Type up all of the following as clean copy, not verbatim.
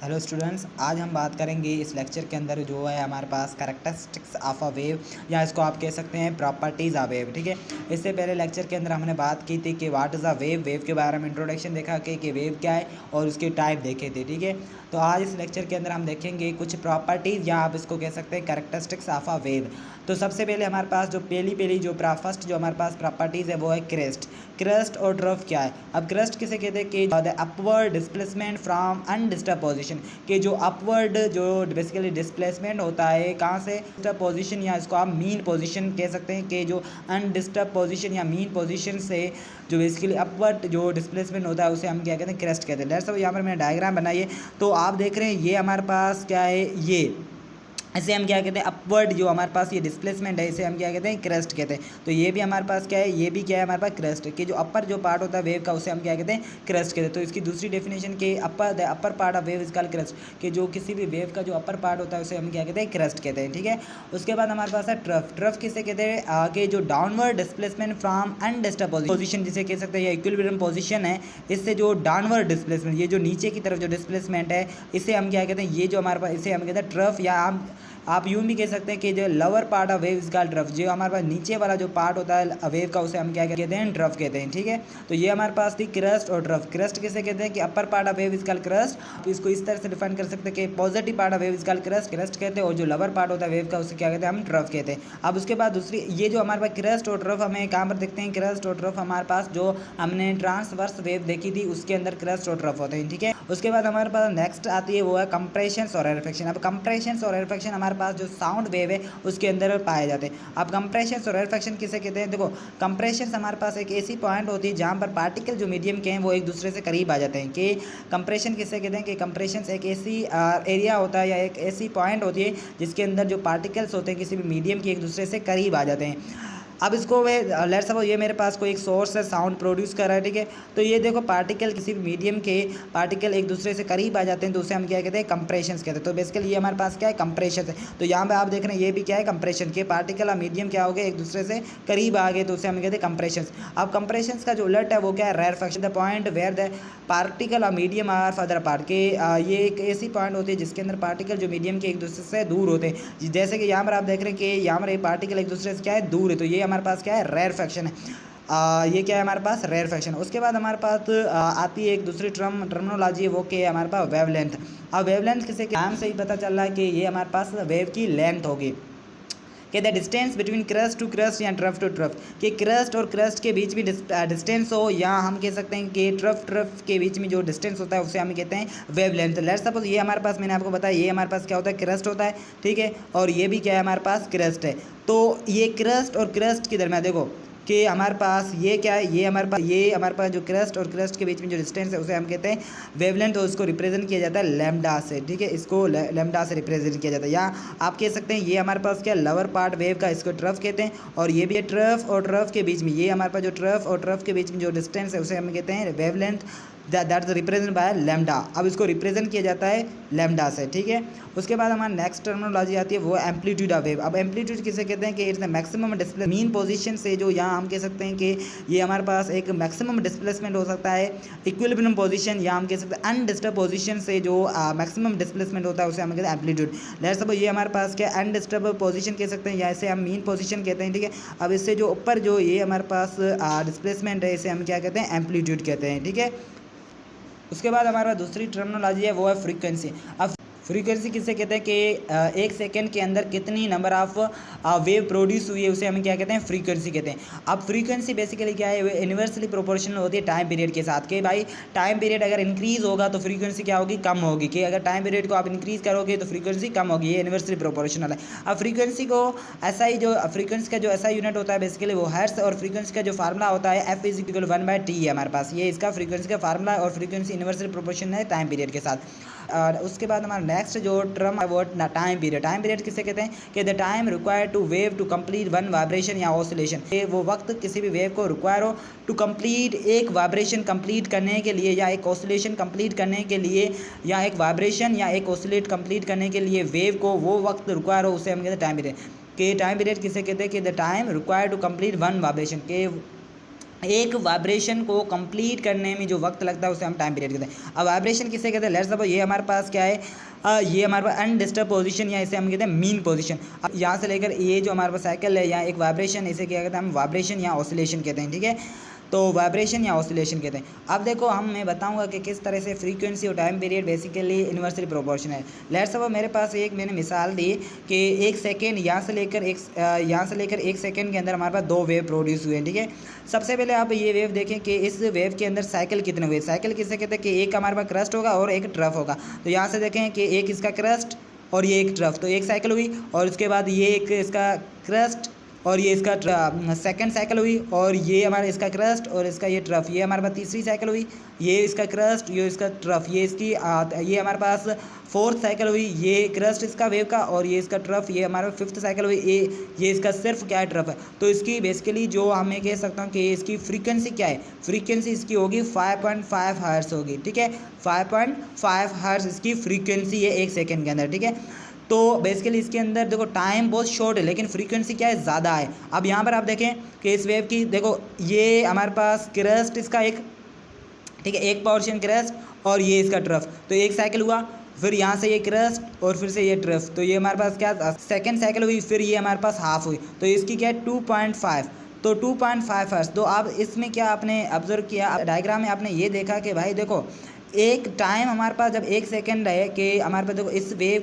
Hello students, आज हम बात करेंगे इस लेक्चर के अंदर जो है हमारे पास कैरेक्टरिस्टिक्स ऑफ अ वेव या इसको आप कह सकते हैं प्रॉपर्टीज़ ऑफ वेव। ठीक है, इससे पहले लेक्चर के अंदर हमने बात की थी कि what is a wave. Wave के बारे में इंट्रोडक्शन देखा कि वेव क्या है और उसके टाइप देखे थे। ठीक है, तो आज इस लेक्चर के अंदर हम देखेंगे कुछ प्रॉपर्टीज़ या आप इसको कह सकते हैं कैरेक्टरिस्टिक्स ऑफ अ वेव। तो सबसे पहले हमारे पास जो पहली जो फर्स्ट जो हमारे पास प्रॉपर्टीज़ है वो है क्रेस्ट और ट्रफ क्या है। अब क्रेस्ट किसे कहते हैं कि the upward displacement from undisturbed position, कि जो अपवर्ड जो बेसिकली डिस्प्लेसमेंट होता है कहाँ से, डिस्टर्ब पोजीशन या इसको आप मीन पोजीशन कह सकते हैं कि जो अनडिस्टर्ब पोजीशन या मीन पोजीशन से जो बेसिकली अपवर्ड जो डिस्प्लेसमेंट होता है उसे हम क्या कहते हैं, क्रेस्ट कहते हैं। लेट्स सपोज यहाँ पर मैंने डायग्राम बनाई है, तो आप देख रहे हैं ये हमारे पास क्या है, ये इसे हम क्या कहते हैं, अपवर्ड जो हमारे पास ये डिस्प्लेसमेंट है इसे हम क्या कहते हैं, क्रेस्ट कहते हैं। तो ये भी हमारे पास क्या है, ये भी क्या है हमारे पास क्रेस्ट कि जो अपर जो पार्ट होता है वेव का उसे हम क्या कहते हैं, क्रेस्ट कहते हैं। तो इसकी दूसरी डेफिनेशन के upper part of wave is called crest, कि जो किसी भी वेव का जो अपर पार्ट होता है उसे हम क्या कहते हैं, क्रेस्ट कहते हैं। ठीक है, उसके बाद हमारे पास है ट्रफ किसे कहते हैं, कि जो downward displacement from undisturbed position जिसे कह सकते हैं, या इक्विलिब्रियम पोजीशन है, इससे जो डाउनवर्ड डिस्प्लेसमेंट ये जो नीचे की तरफ जो डिस्प्लेसमेंट है इसे हम क्या कहते हैं, ये जो हमारे पास इसे हम कहते हैं ट्रफ, या आप यूँ भी कह सकते हैं कि जो lower part of wave is called trough, जो हमारे पास नीचे वाला जो पार्ट होता है वेव का उसे हम क्या कहते हैं, ट्रफ कहते हैं। ठीक है, तो ये हमारे पास थी क्रेस्ट और ट्रफ। क्रेस्ट किसे कहते हैं कि upper part of wave is called crest, तो इसको इस तरह से डिफाइन कर सकते हैं कि positive part of wave is called crest कहते हैं, और जो लोअर पार्ट होता है वेव का उसे क्या कहते हैं, हम ट्रफ कहते हैं। अब उसके बाद दूसरी ये जो हमारे पास क्रेस्ट और ट्रफ हमें कहाँ पर देखते हैं, क्रेस्ट और ट्रफ हमारे पास जो हमने ट्रांसवर्स वेव देखी थी उसके अंदर क्रेस्ट और ट्रफ होते हैं। ठीक है, उसके बाद हमारे पास नेक्स्ट आती है वो है कंप्रेशन और रेरफेक्शन। अब कंप्रेशन और रेरफेक्शन हमारे पास जो साउंड वेव है उसके अंदर पाए जाते हैं। अब कंप्रेशन और रेरफेक्शन किसे कहते हैं, देखो कंप्रेशन हमारे पास एक ऐसी पॉइंट होती है जहां पर पार्टिकल जो मीडियम के हैं वो एक दूसरे से करीब आ जाते हैं। कि कंप्रेशन किसे कहते हैं कि कंप्रेशन एक ऐसी एरिया होता है या एक ऐसी पॉइंट होती है जिसके अंदर जो पार्टिकल्स होते हैं किसी भी मीडियम के एक दूसरे से करीब आ जाते हैं। अब इसको वे लेट्स सपोज ये मेरे पास कोई एक सोर्स है साउंड प्रोड्यूस कर रहा है। ठीक है, तो ये देखो पार्टिकल किसी भी मीडियम के पार्टिकल एक दूसरे से करीब आ जाते हैं तो उसे हम क्या कहते हैं, कंप्रेशन कहते हैं। तो बेसिकली ये हमारे पास क्या है, कंप्रेशन है। तो यहाँ पे आप देख रहे हैं ये भी क्या है, कंप्रेशन के पार्टिकल और मीडियम क्या हो गए, एक दूसरे से करीब आ गए तो उसे हम कहते हैं कंप्रेशन। अब कंप्रेशन का जो उलट है वो क्या है, rarefaction, the point where the particle और मीडियम आर फर्दर अपार्ट, के ये एक ऐसी पॉइंट होती है जिसके अंदर पार्टिकल जो मीडियम के एक दूसरे से दूर होते हैं। जैसे कि यहाँ पर आप देख रहे हैं कि यहाँ पर एक पार्टिकल एक दूसरे से क्या है, दूर है, तो ये हमारे पास क्या है, रेरफेक्शन है। ये क्या है हमारे पास, रेरफेक्शन। उसके बाद हमारे पास आती है एक दूसरी टर्मिनोलॉजी है वो क्या है हमारे पास, वेवलेंथ। अब वेवलेंथ किसे नाम से ही पता चल रहा है कि ये हमारे पास वेव की लेंथ होगी, कि the distance between crest to crest या ट्रफ टू ट्रफ, कि क्रस्ट और क्रस्ट के बीच में डिस्टेंस हो, या हम कह सकते हैं कि ट्रफ के बीच में जो डिस्टेंस होता है उसे हम कहते हैं वेवलेंथ। लेट्स सपोज ये हमारे पास, मैंने आपको बताया ये हमारे पास क्या होता है, क्रस्ट होता है। ठीक है, और ये भी क्या है हमारे पास, क्रस्ट है। तो ये क्रस्ट और क्रस्ट के दरमियान देखो कि हमारे पास ये क्या है, ये हमारे पास जो क्रस्ट और क्रस्ट के बीच में जो डिस्टेंस है उसे हम कहते हैं वेवलेंथ, और उसको रिप्रेजेंट किया जाता है लैम्डा से। ठीक है, इसको लैम्डा से रिप्रेजेंट किया जाता है। या आप कह सकते हैं ये हमारे पास क्या, लोअर पार्ट वेव का, इसको ट्रफ कहते हैं, और ये भी है ट्रफ और ट्रफ के बीच में, ये हमारे पास जो ट्रफ और ट्रफ के बीच में जो डिस्टेंस है उसे हम कहते हैं wavelength, that is represent by lambda. अब इसको रिप्रेजेंट किया जाता है लैम्डा से। ठीक है, उसके बाद हमारा नेक्स्ट टर्मिनोलॉजी आती है वो एम्पलीट्यूड ऑफ वेव। अब एम्पलीट्यूड किसे कहते हैं कि it's the maximum display mean position से, जो यहाँ हम कह सकते हैं कि ये हमारे पास एक मैक्सिमम डिस्प्लेसमेंट हो सकता है इक्विलिब्रियम पोजीशन, या हम कह सकते हैं अनडिस्टर्ब पोजीशन से जो मैक्सिमम डिस्प्लेसमेंट होता है उसे हम कहते हैं एम्पलीट्यूड। लेट्स सपोज ये हमारे पास क्या अनडिस्टर्ब पोजीशन कह सकते हैं, या इसे हम मीन पोजीशन कहते हैं। ठीक है, अब इससे जो ऊपर जो ये हमारे पास डिस्प्लेसमेंट है इसे हम क्या कहते हैं, एम्पलीट्यूड कहते हैं। ठीक है, उसके बाद हमारा दूसरी टर्मिनोलॉजी है वो है फ्रीक्वेंसी। अब फ्रीक्वेंसी किसे कहते हैं कि एक सेकंड के अंदर कितनी नंबर ऑफ वेव प्रोड्यूस हुई है उसे हम क्या कहते हैं, फ्रीक्वेंसी कहते हैं। अब फ्रीक्वेंसी बेसिकली क्या है, यूनिवर्सली प्रोपोर्शनल होती है टाइम पीरियड के साथ, कि भाई टाइम पीरियड अगर इंक्रीज होगा तो फ्रीक्वेंसी क्या होगी, कम होगी, कि अगर टाइम पीरियड को आप इंक्रीज करोगे तो फ्रीक्वेंसी कम होगी। ये यूनिवर्सली प्रोपोर्शनल है। अब फ्रीक्वेंसी को ऐसा ही जो फ्रीक्वेंसी का जो ऐसा यूनिट होता है बेसिकली वो हर्ट्ज, और फ्रीक्वेंसी का जो फार्मूला होता है F = 1/T है हमारे पास, ये इसका फ्रीक्वेंसी का फार्मूला, और फ्रीक्वेंसी यूनिवर्सली प्रोपोर्शनल है टाइम पीरियड के साथ। और उसके बाद हमारा नेक्स्ट जो टर्म है वो टाइम पीरियड। टाइम पीरियड किसे कहते हैं कि the time required to wave to complete one vibration या ऑसिलेशन, वो वक्त किसी भी वेव को रिक्वायर हो टू कंप्लीट एक वाइब्रेशन कंप्लीट करने के लिए, या एक ऑसिलेशन कंप्लीट करने के लिए, या एक वाइब्रेशन या एक ऑसिलेट कंप्लीट करने के लिए वेव को वो वक्त रिक्वायर हो उसे हम कहते हैं टाइम पीरियड। कि टाइम पीरियड किसे कहते हैं कि the time required to complete one vibration, के एक वाइब्रेशन को कंप्लीट करने में जो वक्त लगता है उसे हम टाइम पीरियड कहते हैं। अब वाइब्रेशन किसे कहते हैं? लेट्स सपोज ये हमारे पास क्या है, ये हमारे पास अनडिस्टर्ब पोजीशन या इसे हम कहते हैं मीन पोजीशन। अब यहाँ से लेकर ये जो हमारे पास साइकिल है या एक वाइब्रेशन, इसे क्या कहते हैं हम? वाइब्रेशन या ऑसिलेशन कहते हैं, ठीक है। तो वाइब्रेशन या ऑसिलेशन कहते हैं। अब देखो मैं बताऊंगा कि किस तरह से फ्रीक्वेंसी और time period basically inversely proportional है। लेट्स सपोज मेरे पास मैंने मिसाल दी कि 1 सेकेंड यहाँ से लेकर 1 सेकेंड के अंदर हमारे पास 2 वेव प्रोड्यूस हुए हैं, ठीक है। सबसे पहले आप ये वेव देखें कि इस वेव के अंदर साइकिल कितने हुए। साइकिल किसे कहते हैं कि एक हमारे पास क्रस्ट होगा और एक ट्रफ होगा। तो यहाँ से देखें कि एक इसका क्रस्ट और ये एक ट्रफ, तो एक साइकिल हुई। और उसके बाद ये एक इसका क्रस्ट और ये इसका सेकंड साइकिल हुई। और ये हमारा इसका क्रस्ट और इसका ये ट्रफ, ये हमारे पास तीसरी साइकिल हुई। ये इसका क्रस्ट, ये इसका ट्रफ, ये हमारे पास 4th साइकिल हुई। ये क्रस्ट इसका वेव का और ये इसका ट्रफ, ये हमारा 5th साइकिल हुई। ये इसका सिर्फ क्या है? ट्रफ है। तो इसकी बेसिकली जो हमें कह सकता हूँ कि इसकी फ्रीक्वेंसी क्या है? फ्रीक्वेंसी इसकी होगी 5.5 हर्ट्ज होगी, ठीक है। 5.5 हर्ट्ज इसकी फ्रीक्वेंसी है 1 सेकेंड के अंदर, ठीक है। तो बेसिकली इसके अंदर देखो टाइम बहुत शॉर्ट है लेकिन फ्रीक्वेंसी क्या है? ज़्यादा है। अब यहाँ पर आप देखें कि इस वेव की देखो, ये हमारे पास क्रस्ट इसका एक, ठीक है, एक पोर्शन क्रस्ट और ये इसका ट्रफ, तो एक साइकिल हुआ। फिर यहाँ से ये क्रस्ट और फिर से ये ट्रफ, तो ये हमारे पास क्या सेकंड साइकिल हुई। फिर ये हमारे पास हाफ हुई, तो इसकी क्या है? 2.5। तो 2.5 हर्ट्ज। तो आप इसमें क्या आपने ऑब्जर्व किया, डायग्राम में आपने ये देखा कि भाई देखो एक टाइम हमारे पास जब 1 सेकेंड है कि हमारे पास देखो इस वेव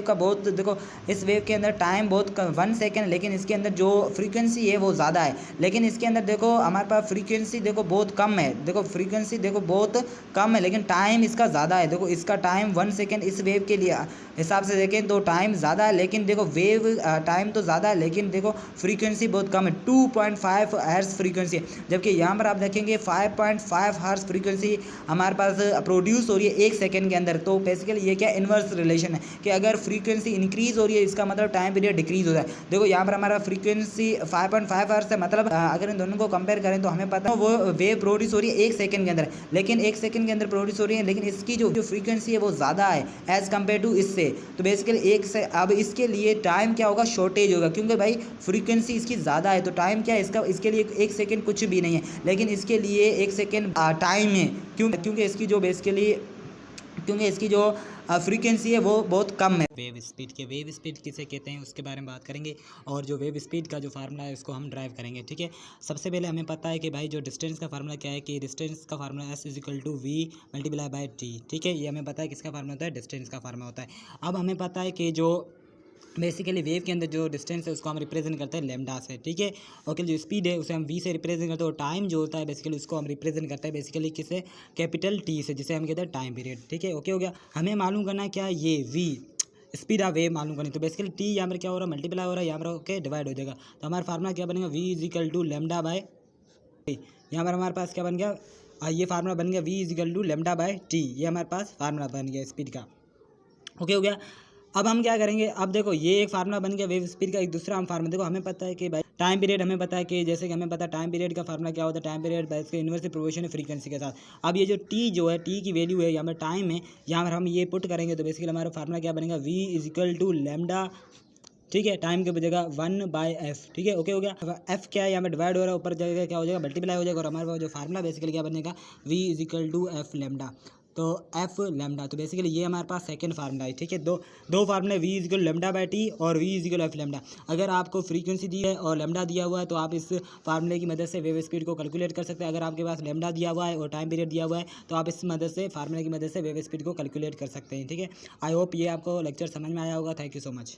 का बहुत, देखो इस वेव के अंदर टाइम बहुत 1 सेकेंड, लेकिन इसके अंदर जो फ्रीक्वेंसी है वो ज़्यादा है। लेकिन इसके अंदर देखो हमारे पास फ्रीक्वेंसी देखो बहुत कम है, देखो फ्रीक्वेंसी देखो बहुत कम है लेकिन टाइम इसका ज़्यादा है। देखो इसका टाइम 1 सेकेंड इस वेव के लिए हिसाब से देखें तो टाइम ज़्यादा है, लेकिन देखो वेव टाइम तो ज़्यादा है लेकिन देखो फ्रीक्वेंसी बहुत कम है, 2.5 हर्ट्ज फ्रीक्वेंसी। जबकि यहाँ पर आप देखेंगे 5.5 हर्ट्ज फ्रीक्वेंसी हमारे पास प्रोड्यूस हो रही है 1 सेकेंड के अंदर। तो बेसिकली ये क्या इन्वर्स रिलेशन है कि अगर फ्रीक्वेंसी इंक्रीज हो रही है इसका मतलब टाइम पीरियड डिक्रीज हो रहा है। देखो यहाँ पर हमारा फ्रीक्वेंसी 5.5 हर्ट्ज है, मतलब अगर इन दोनों को कंपेयर करें तो हमें पता है वो वेव प्रोड्यूस हो रही है 1 सेकेंड के अंदर, लेकिन 1 सेकेंड के अंदर प्रोड्यूस हो रही है, लेकिन इसकी जो फ्रीक्वेंसी है वो ज़्यादा है एज़ कम्पेयर टू इससे। तो बेसिकली अब इसके लिए टाइम क्या होगा? शॉर्टेज होगा, क्योंकि भाई फ्रीक्वेंसी इसकी ज़्यादा है। तो टाइम क्या है इसका? इसके लिए 1 सेकेंड कुछ भी नहीं है, लेकिन इसके लिए 1 सेकेंड टाइम है, क्योंकि इसकी जो फ्रीक्वेंसी है वो बहुत कम है। वेव स्पीड किसे कहते हैं उसके बारे में बात करेंगे, और जो वेव स्पीड का जो फार्मूला है उसको हम ड्राइव करेंगे, ठीक है। सबसे पहले हमें पता है कि भाई जो डिस्टेंस का फार्मूला क्या है, कि डिस्टेंस का फार्मूला S=V×/T, ठीक है। ये हमें पता है किसका फार्मूला होता है? डिस्टेंस का फार्मूला होता है। अब हमें पता है कि जो बेसिकली वेव के अंदर जो डिस्टेंस है उसको हम रिप्रेजेंट करते हैं लैम्डा से, ठीक है। और जो स्पीड है उसे हम v से रिप्रेजेंट करते हैं, और टाइम जो होता है बेसिकली उसको हम रिप्रेजेंट करते हैं बेसिकली किसे? कैपिटल T से, जिसे हम कहते हैं टाइम पीरियड, ठीक है। ओके हो गया। हमें मालूम करना है क्या? ये v स्पीड ऑफ वेव मालूम करनी। तो बेसिकली T यहाँ पर क्या हो रहा है? मल्टीप्लाई हो रहा है, यहाँ पर ओके डिवाइड हो जाएगा। तो हमारा फार्मूला क्या बनेगा? v=λ/T। यहाँ पर हमारे पास क्या बन गया? ये फार्मूला बन गया v=λ/T। ये हमारे पास फार्मूला बन गया स्पीड का, ओके हो गया। अब हम क्या करेंगे? अब देखो ये एक फार्मूला बन गया वेव स्पीड का, एक दूसरा हम फार्मूला देखो हमें पता है कि भाई टाइम पीरियड हमें पता है कि जैसे कि हमें पता है टाइम पीरियड का फार्मूला क्या होता है? टाइम पीरियड इसके इन्वर्सली प्रोपोर्शनल है फ्रीक्वेंसी के साथ। अब ये जो टी जो है, टी की वैल्यू है यहाँ पर टाइम है, यहाँ पर हम ये पुट करेंगे तो बेसिकली हमारा फार्मूला क्या बनेगा? v=λ, ठीक है। टाइम के बजेगा 1/f, ठीक है, ओके हो गया। f क्या है? यहाँ पे डिवाइड हो रहा है, ऊपर जाएगा क्या हो जाएगा? मल्टीप्लाई हो जाएगा, और हमारे पास जो फार्मूला बेसिकली क्या बनेगा? v=f λ। तो f लैम्डा, तो बेसिकली ये हमारे पास सेकंड फार्मूला है, ठीक है। दो फार्मूले v=λ/T और v=f लैम्डा। अगर आपको फ्रीक्वेंसी दी है और लैम्डा दिया हुआ है तो आप इस फार्मूले की मदद से वेव स्पीड को कैलकुलेट कर सकते हैं। अगर आपके पास लैम्डा दिया हुआ है और टाइम पीरियड दिया हुआ है तो आप इस मदद से फार्मूले की मदद से वेव स्पीड को कैलकुलेट कर सकते हैं, ठीक है। आई होप ये आपको लेक्चर समझ में आया होगा। Thank you so much.